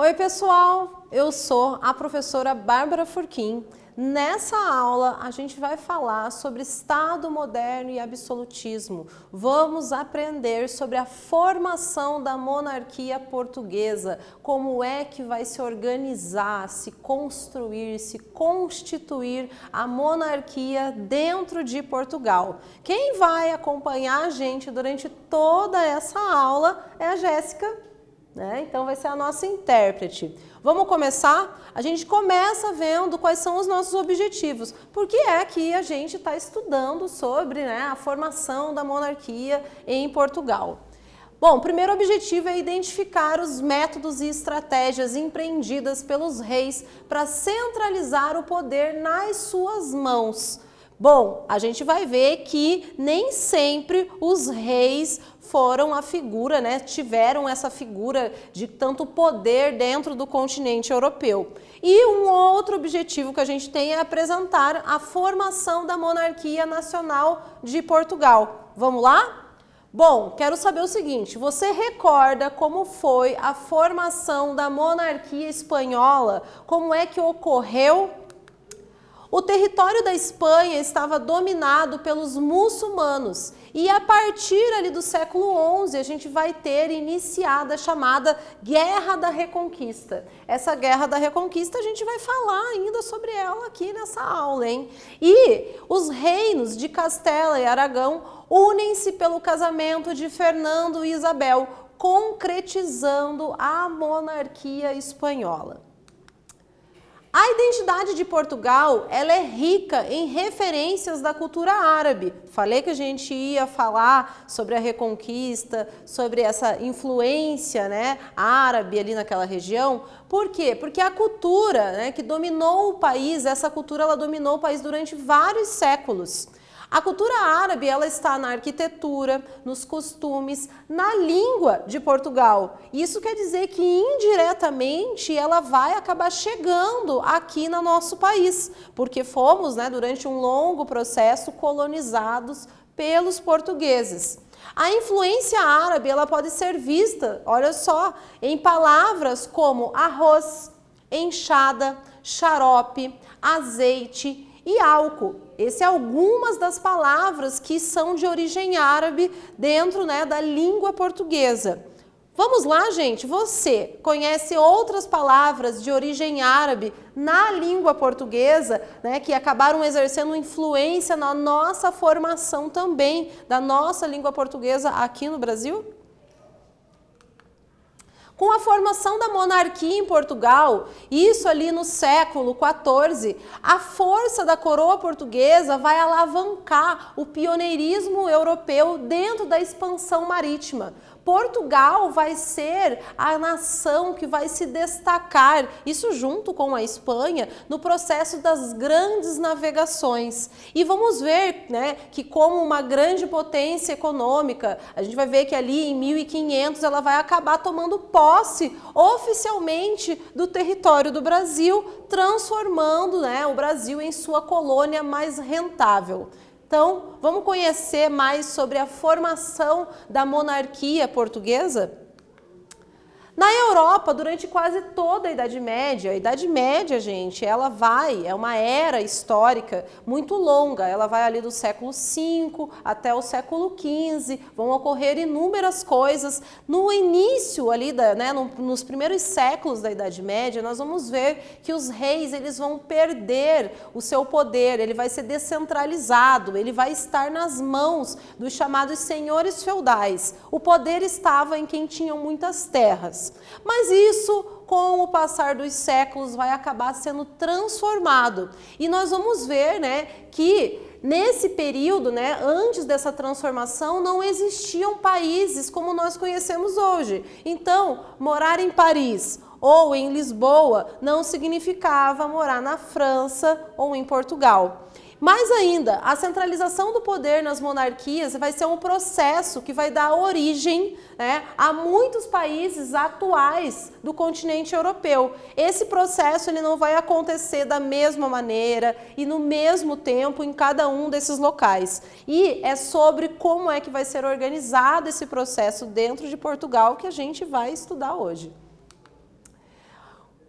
Oi pessoal, eu sou a professora Bárbara Furquim. Nessa aula a gente vai falar sobre Estado moderno e absolutismo. Vamos aprender sobre a formação da monarquia portuguesa, como é que vai se organizar, se construir, se constituir a monarquia dentro de Portugal. Quem vai acompanhar a gente durante toda essa aula é a Jéssica. Então vai ser a nossa intérprete. Vamos começar? A gente começa vendo quais são os nossos objetivos. Por que é que a gente está estudando sobre a formação da monarquia em Portugal? Bom, o primeiro objetivo é identificar os métodos e estratégias empreendidas pelos reis para centralizar o poder nas suas mãos. Bom, a gente vai ver que nem sempre os reis foram a figura, tiveram essa figura de tanto poder dentro do continente europeu. E um outro objetivo que a gente tem é apresentar a formação da monarquia nacional de Portugal. Vamos lá? Bom, quero saber o seguinte, você recorda como foi a formação da monarquia espanhola? Como é que ocorreu? O território da Espanha estava dominado pelos muçulmanos e a partir ali do século XI a gente vai ter iniciada a chamada Guerra da Reconquista. Essa Guerra da Reconquista a gente vai falar ainda sobre ela aqui nessa aula, hein? E os reinos de Castela e Aragão unem-se pelo casamento de Fernando e Isabel, concretizando a monarquia espanhola. A identidade de Portugal, ela é rica em referências da cultura árabe. Falei que a gente ia falar sobre a Reconquista, sobre essa influência árabe ali naquela região. Por quê? Porque a cultura que dominou o país, essa cultura ela dominou o país durante vários séculos. A cultura árabe ela está na arquitetura, nos costumes, na língua de Portugal. Isso quer dizer que indiretamente ela vai acabar chegando aqui no nosso país, porque fomos, durante um longo processo, colonizados pelos portugueses. A influência árabe ela pode ser vista, olha só, em palavras como arroz, enxada, xarope, azeite e álcool. Essas são algumas das palavras que são de origem árabe dentro da língua portuguesa. Vamos lá, gente? Você conhece outras palavras de origem árabe na língua portuguesa, que acabaram exercendo influência na nossa formação também da nossa língua portuguesa aqui no Brasil? Com a formação da monarquia em Portugal, isso ali no século XIV, a força da coroa portuguesa vai alavancar o pioneirismo europeu dentro da expansão marítima. Portugal vai ser a nação que vai se destacar, isso junto com a Espanha, no processo das grandes navegações. E vamos ver que como uma grande potência econômica, a gente vai ver que ali em 1500 ela vai acabar tomando posse oficialmente do território do Brasil, transformando o Brasil em sua colônia mais rentável. Então, vamos conhecer mais sobre a formação da monarquia portuguesa? Na Europa, durante quase toda a Idade Média, gente, é uma era histórica muito longa, ela vai ali do século V até o século XV, vão ocorrer inúmeras coisas. No início ali, nos primeiros séculos da Idade Média, nós vamos ver que os reis eles vão perder o seu poder, ele vai ser descentralizado, ele vai estar nas mãos dos chamados senhores feudais. O poder estava em quem tinha muitas terras. Mas isso, com o passar dos séculos, vai acabar sendo transformado. E nós vamos ver que nesse período, antes dessa transformação, não existiam países como nós conhecemos hoje. Então, morar em Paris ou em Lisboa não significava morar na França ou em Portugal. Mais ainda, a centralização do poder nas monarquias vai ser um processo que vai dar origem a muitos países atuais do continente europeu. Esse processo ele não vai acontecer da mesma maneira e no mesmo tempo em cada um desses locais. E é sobre como é que vai ser organizado esse processo dentro de Portugal que a gente vai estudar hoje.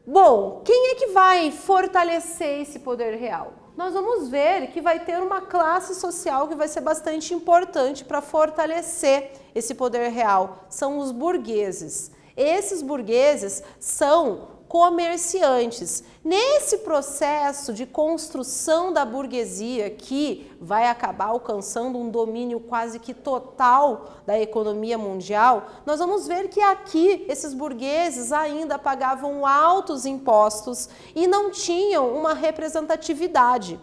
Bom, quem é que vai fortalecer esse poder real? Nós vamos ver que vai ter uma classe social que vai ser bastante importante para fortalecer esse poder real. São os burgueses. Esses burgueses são comerciantes. Nesse processo de construção da burguesia, que vai acabar alcançando um domínio quase que total da economia mundial, nós vamos ver que aqui esses burgueses ainda pagavam altos impostos e não tinham uma representatividade.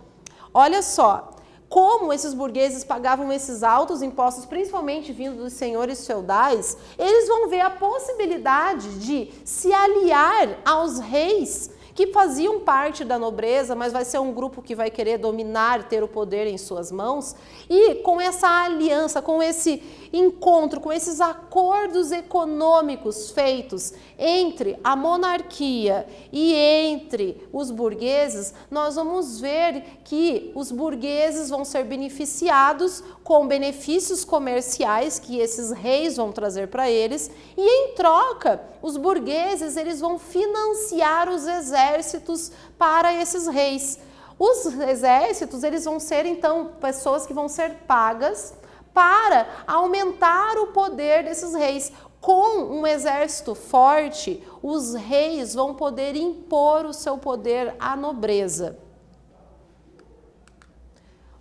Olha só, como esses burgueses pagavam esses altos impostos, principalmente vindo dos senhores feudais, eles vão ver a possibilidade de se aliar aos reis que faziam parte da nobreza, mas vai ser um grupo que vai querer dominar, ter o poder em suas mãos, e com essa aliança, com esse encontro, com esses acordos econômicos feitos entre a monarquia e entre os burgueses, nós vamos ver que os burgueses vão ser beneficiados com benefícios comerciais que esses reis vão trazer para eles, e em troca, os burgueses eles vão financiar os exércitos para esses reis. Os exércitos eles vão ser então pessoas que vão ser pagas para aumentar o poder desses reis. Com um exército forte, os reis vão poder impor o seu poder à nobreza.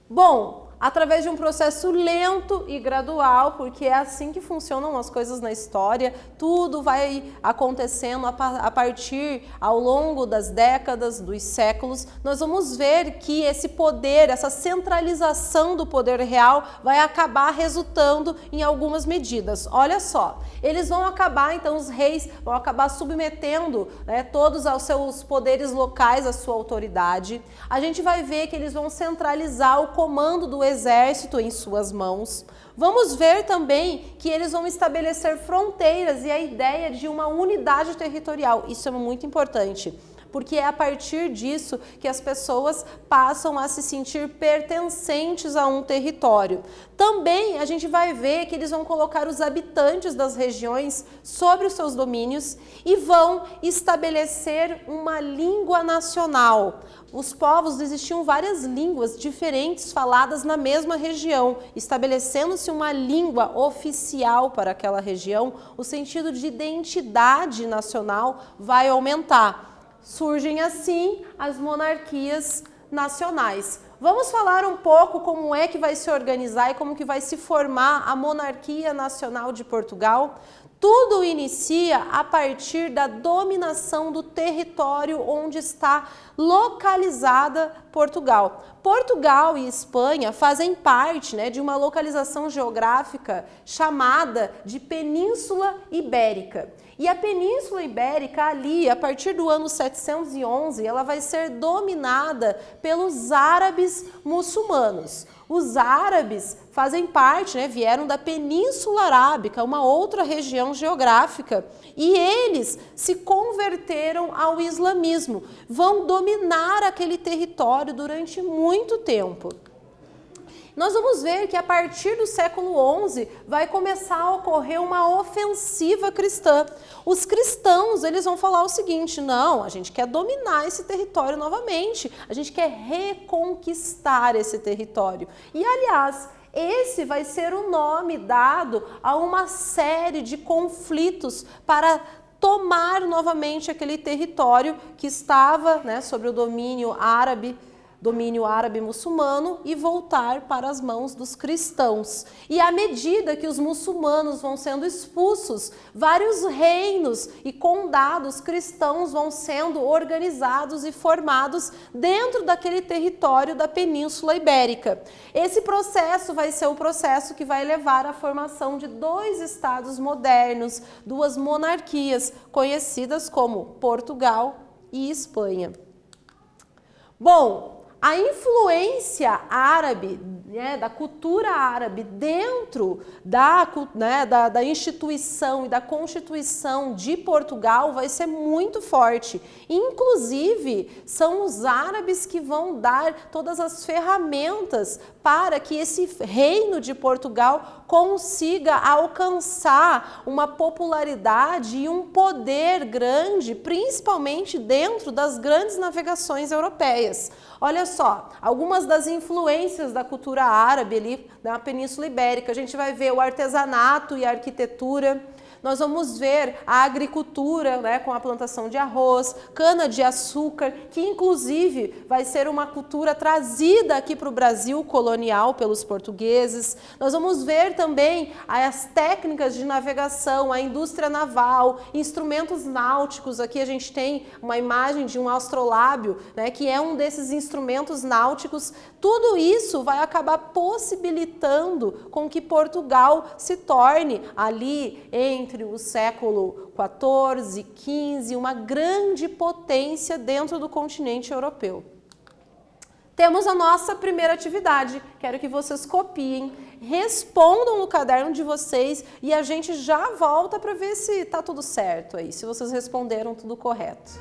Bom, através de um processo lento e gradual, porque é assim que funcionam as coisas na história, tudo vai acontecendo a partir, ao longo das décadas, dos séculos, nós vamos ver que esse poder, essa centralização do poder real vai acabar resultando em algumas medidas. Olha só, eles vão acabar, então os reis vão acabar submetendo, né, todos aos seus poderes locais, à sua autoridade. A gente vai ver que eles vão centralizar o comando do exército em suas mãos. Vamos ver também que eles vão estabelecer fronteiras e a ideia de uma unidade territorial. Isso é muito importante, porque é a partir disso que as pessoas passam a se sentir pertencentes a um território. Também a gente vai ver que eles vão colocar os habitantes das regiões sobre os seus domínios e vão estabelecer uma língua nacional. Os povos, existiam várias línguas diferentes faladas na mesma região, estabelecendo-se uma língua oficial para aquela região, o sentido de identidade nacional vai aumentar. Surgem assim as monarquias nacionais. Vamos falar um pouco como é que vai se organizar e como que vai se formar a monarquia nacional de Portugal. Tudo inicia a partir da dominação do território onde está localizada Portugal. Portugal e Espanha fazem parte, né, de uma localização geográfica chamada de Península Ibérica. E a Península Ibérica ali, a partir do ano 711, ela vai ser dominada pelos árabes muçulmanos. Os árabes fazem parte, né, vieram da Península Arábica, uma outra região geográfica, e eles se converteram ao islamismo, vão dominar aquele território durante muito tempo. Nós vamos ver que a partir do século XI vai começar a ocorrer uma ofensiva cristã. Os cristãos, eles vão falar o seguinte: não, a gente quer dominar esse território novamente, a gente quer reconquistar esse território. E, aliás, esse vai ser o nome dado a uma série de conflitos para tomar novamente aquele território que estava, né, sob o domínio árabe muçulmano e voltar para as mãos dos cristãos. E à medida que os muçulmanos vão sendo expulsos, vários reinos e condados cristãos vão sendo organizados e formados dentro daquele território da Península Ibérica. Esse processo vai ser o processo que vai levar à formação de dois estados modernos, duas monarquias conhecidas como Portugal e Espanha. Bom, a influência árabe da cultura árabe dentro da instituição e da Constituição de Portugal vai ser muito forte. Inclusive, são os árabes que vão dar todas as ferramentas para que esse reino de Portugal consiga alcançar uma popularidade e um poder grande, principalmente dentro das grandes navegações europeias. Olha só, algumas das influências da cultura árabe ali na Península Ibérica. A gente vai ver o artesanato e a arquitetura. Nós vamos ver a agricultura, né, com a plantação de arroz, cana-de-açúcar, que inclusive vai ser uma cultura trazida aqui para o Brasil colonial pelos portugueses. Nós vamos ver também as técnicas de navegação, a indústria naval, instrumentos náuticos. Aqui a gente tem uma imagem de um astrolábio, né, que é um desses instrumentos náuticos. Tudo isso vai acabar possibilitando com que Portugal se torne ali entre o século XIV, XV, uma grande potência dentro do continente europeu. Temos a nossa primeira atividade. Quero que vocês copiem, respondam no caderno de vocês e a gente já volta para ver se está tudo certo aí, se vocês responderam tudo correto.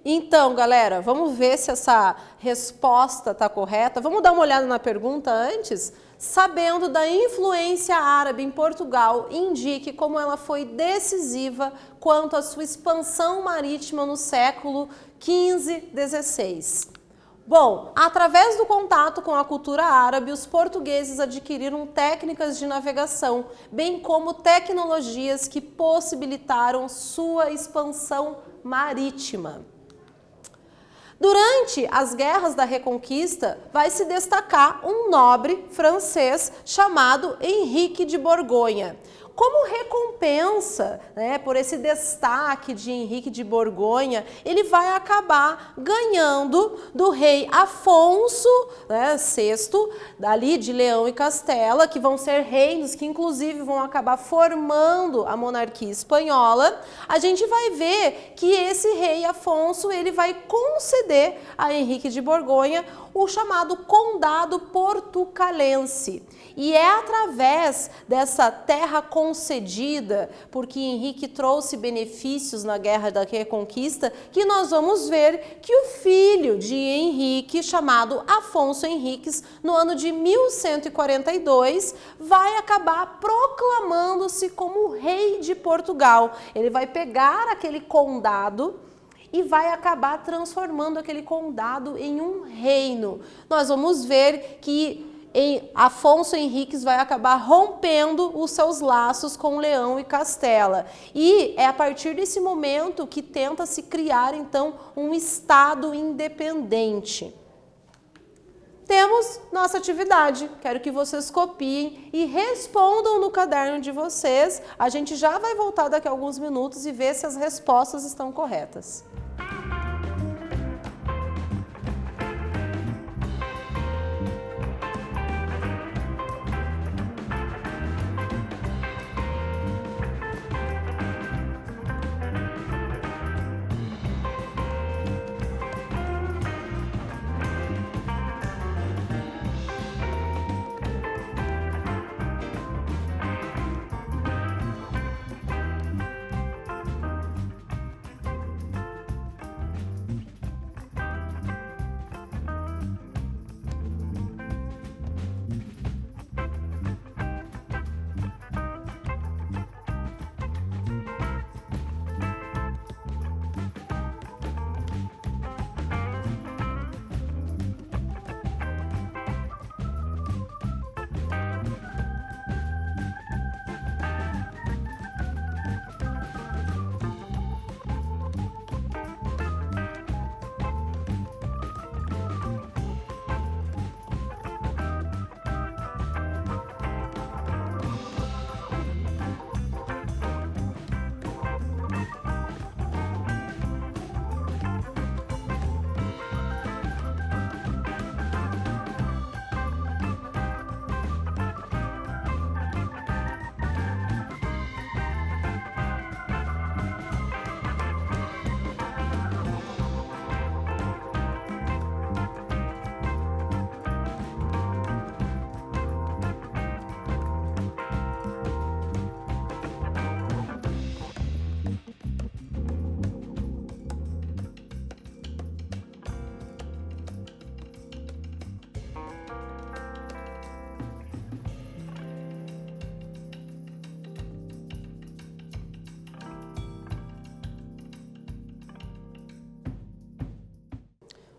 Então, galera, vamos ver se essa resposta está correta. Vamos dar uma olhada na pergunta antes? Sabendo da influência árabe em Portugal, indique como ela foi decisiva quanto à sua expansão marítima no século XV, XVI. Bom, através do contato com a cultura árabe, os portugueses adquiriram técnicas de navegação, bem como tecnologias que possibilitaram sua expansão marítima. Durante as guerras da Reconquista, vai se destacar um nobre francês chamado Henrique de Borgonha. Como recompensa, né, por esse destaque de Henrique de Borgonha, ele vai acabar ganhando do rei Afonso, né, VI, dali de Leão e Castela, que vão ser reinos que inclusive vão acabar formando a monarquia espanhola. A gente vai ver que esse rei Afonso, ele vai conceder a Henrique de Borgonha o chamado Condado Portucalense. E é através dessa terra concedida, porque Henrique trouxe benefícios na Guerra da Reconquista, que nós vamos ver que o filho de Henrique, chamado Afonso Henriques, no ano de 1142, vai acabar proclamando-se como rei de Portugal. Ele vai pegar aquele condado e vai acabar transformando aquele condado em um reino. Nós vamos ver que Afonso Henriques vai acabar rompendo os seus laços com Leão e Castela. E é a partir desse momento que tenta se criar, então, um Estado independente. Temos nossa atividade. Quero que vocês copiem e respondam no caderno de vocês. A gente já vai voltar daqui a alguns minutos e ver se as respostas estão corretas.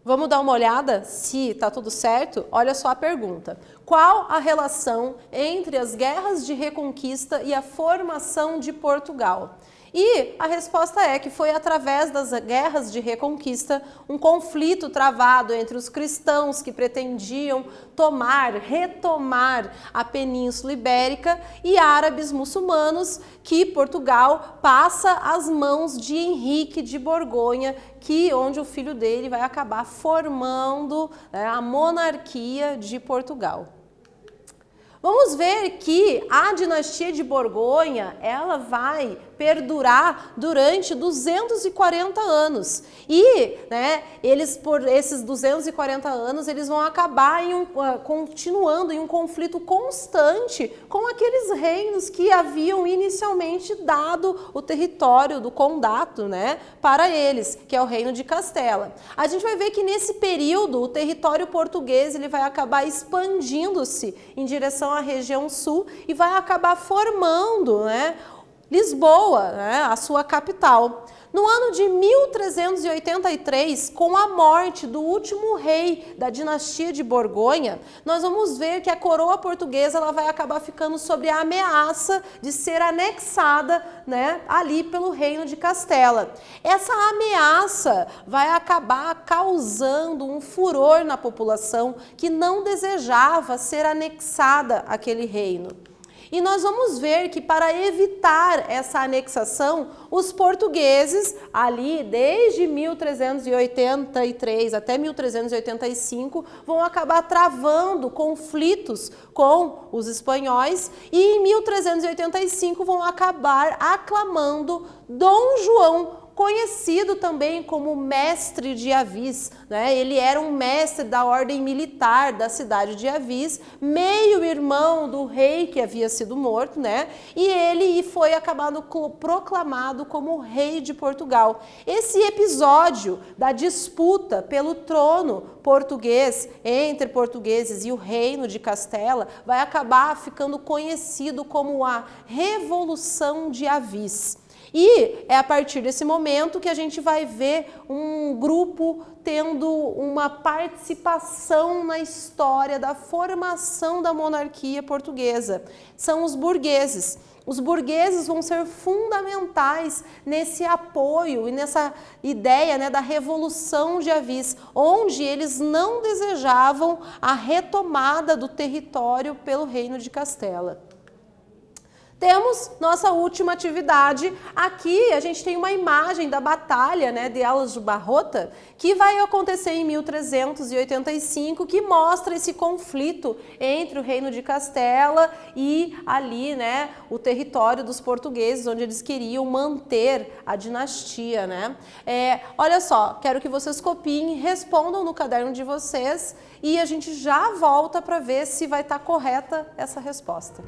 Vamos dar uma olhada se está tudo certo? Olha só a pergunta. Qual a relação entre as guerras de reconquista e a formação de Portugal? E a resposta é que foi através das guerras de reconquista, um conflito travado entre os cristãos que pretendiam retomar a Península Ibérica e árabes muçulmanos que Portugal passa às mãos de Henrique de Borgonha, onde o filho dele vai acabar formando a monarquia de Portugal. Vamos ver que a dinastia de Borgonha, ela vai perdurar durante 240 anos. E, eles, por esses 240 anos, eles vão acabar continuando em um conflito constante com aqueles reinos que haviam inicialmente dado o território do condado, para eles, que é o reino de Castela. A gente vai ver que nesse período, o território português ele vai acabar expandindo-se em direção à região sul e vai acabar formando, Lisboa, a sua capital. No ano de 1383, com a morte do último rei da dinastia de Borgonha, nós vamos ver que a coroa portuguesa ela vai acabar ficando sob a ameaça de ser anexada, ali pelo reino de Castela. Essa ameaça vai acabar causando um furor na população que não desejava ser anexada àquele reino. E nós vamos ver que para evitar essa anexação, os portugueses, ali desde 1383 até 1385, vão acabar travando conflitos com os espanhóis e em 1385 vão acabar aclamando Dom João, conhecido também como mestre de Avis, Ele era um mestre da ordem militar da cidade de Avis, meio-irmão do rei que havia sido morto, E ele foi acabado proclamado como rei de Portugal. Esse episódio da disputa pelo trono português entre portugueses e o reino de Castela vai acabar ficando conhecido como a Revolução de Avis. E é a partir desse momento que a gente vai ver um grupo tendo uma participação na história da formação da monarquia portuguesa. São os burgueses. Os burgueses vão ser fundamentais nesse apoio e nessa ideia, né, da Revolução de Avis, onde eles não desejavam a retomada do território pelo Reino de Castela. Temos nossa última atividade. Aqui a gente tem uma imagem da batalha, né, de Alas de Barrota, que vai acontecer em 1385, que mostra esse conflito entre o Reino de Castela e ali, né, o território dos portugueses, onde eles queriam manter a dinastia, né? Olha só, quero que vocês copiem, respondam no caderno de vocês e a gente já volta para ver se vai estar correta essa resposta.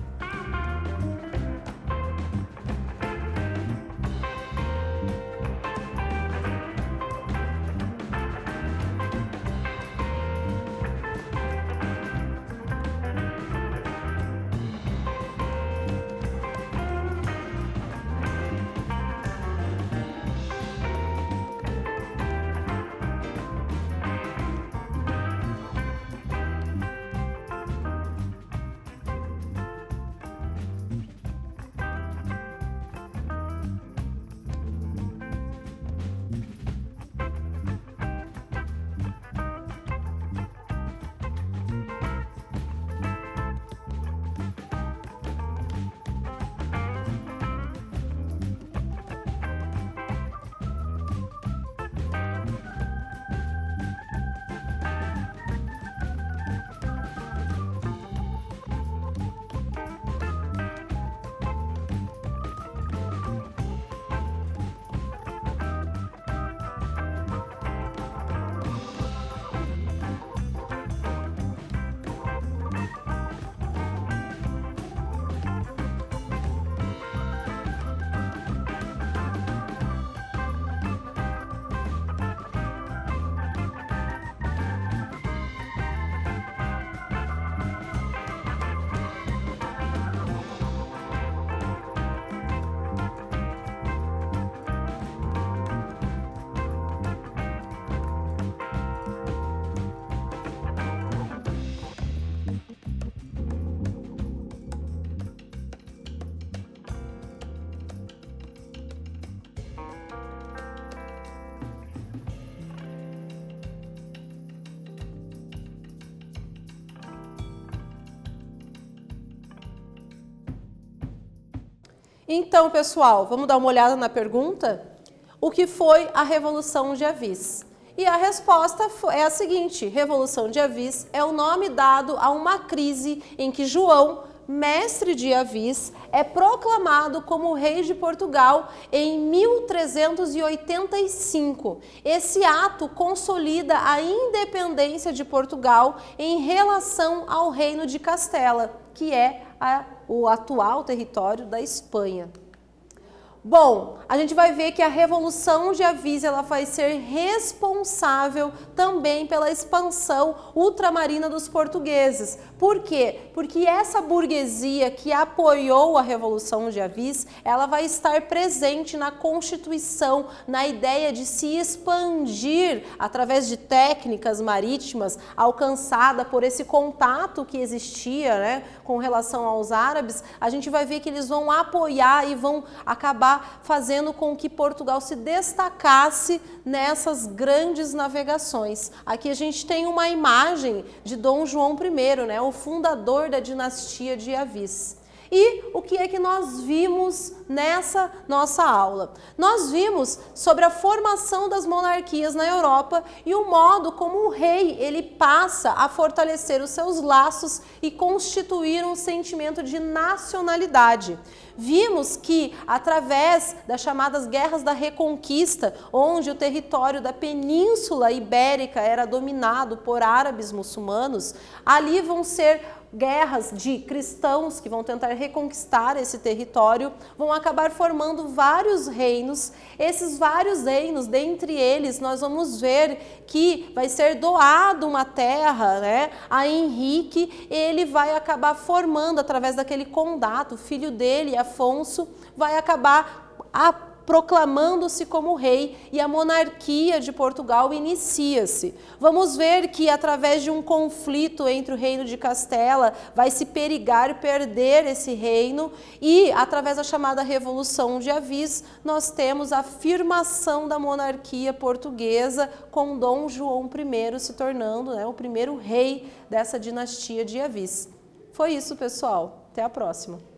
Então, pessoal, vamos dar uma olhada na pergunta? O que foi a Revolução de Avis? E a resposta é a seguinte: Revolução de Avis é o nome dado a uma crise em que João, mestre de Avis, é proclamado como rei de Portugal em 1385. Esse ato consolida a independência de Portugal em relação ao Reino de Castela, que é o atual território da Espanha. Bom, a gente vai ver que a Revolução de Avis ela vai ser responsável também pela expansão ultramarina dos portugueses. Por quê? Porque essa burguesia que apoiou a Revolução de Avis, ela vai estar presente na Constituição, na ideia de se expandir através de técnicas marítimas alcançada por esse contato que existia, né, com relação aos árabes. A gente vai ver que eles vão apoiar e vão acabar fazendo com que Portugal se destacasse nessas grandes navegações. Aqui a gente tem uma imagem de Dom João I, né, o fundador da dinastia de Avis. E o que é que nós vimos nessa nossa aula? Nós vimos sobre a formação das monarquias na Europa e o modo como o rei ele passa a fortalecer os seus laços e constituir um sentimento de nacionalidade. Vimos que através das chamadas Guerras da Reconquista, onde o território da Península Ibérica era dominado por árabes muçulmanos, ali vão ser guerras de cristãos que vão tentar reconquistar esse território, vão acabar formando vários reinos. Esses vários reinos, dentre eles, nós vamos ver que vai ser doado uma terra, né, a Henrique. Ele vai acabar formando, através daquele condato, o filho dele, Afonso, vai acabar proclamando-se como rei e a monarquia de Portugal inicia-se. Vamos ver que através de um conflito entre o reino de Castela vai se perigar perder esse reino e através da chamada Revolução de Avis nós temos a afirmação da monarquia portuguesa com Dom João I se tornando, né, o primeiro rei dessa dinastia de Avis. Foi isso, pessoal. Até a próxima.